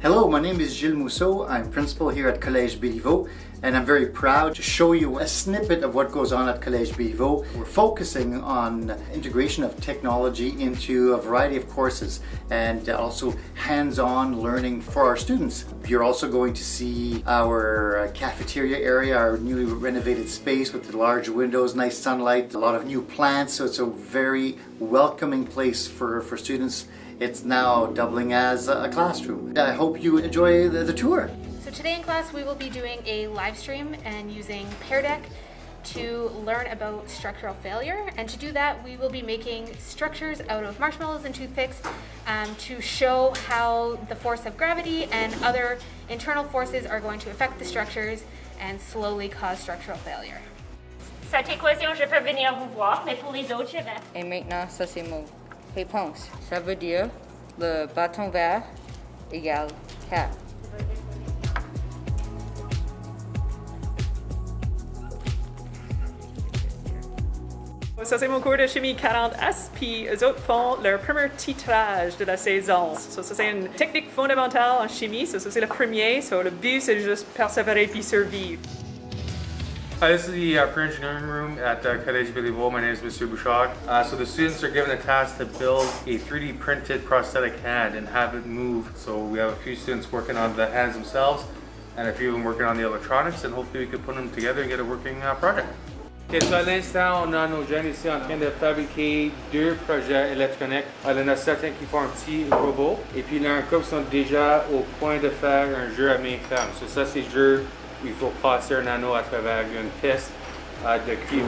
Hello, my name is Gilles Mousseau. I'm principal here at Collège Béliveau, and I'm very proud to show you a snippet of what goes on at Collège Béliveau. We're focusing on integration of technology into a variety of courses and also hands-on learning for our students. You're also going to see our cafeteria area, our newly renovated space with the large windows, nice sunlight, a lot of new plants, so it's a very welcoming place for students. It's now doubling as a classroom. I hope you enjoy the tour. So today in class we will be doing a live stream and using Pear Deck to learn about structural failure. And to do that we will be making structures out of marshmallows and toothpicks to show how the force of gravity and other internal forces are going to affect the structures and slowly cause structural failure. Cette équation, je peux venir vous voir, mais pour les autres, je vais. Et maintenant, ça c'est mon réponse. Ça veut dire le bâton vert égale 4. Ça, c'est mon cours de chimie 40S, puis eux autres font leur premier titrage de la saison. Ça, c'est une technique fondamentale en chimie, ça, c'est le premier. Le but, c'est juste persévérer puis survivre. Hi, this is the pre-engineering room at Collège Béliveau. My name is Monsieur Bouchard. So the students are given a task to build a 3D printed prosthetic hand and have it move. So we have a few students working on the hands themselves and a few of them working on the electronics, and hopefully we can put them together and get a working project. Okay, so à l'instant, on a nos jeunes ici en train de fabriquer deux projets électroniques. Il y en a certains qui font un petit robot et puis il y en a un couple qui sont déjà au point de faire un jeu à main ferme. So ça, c'est le jeu où il faut passer un anneau à travers une piste de cuivre.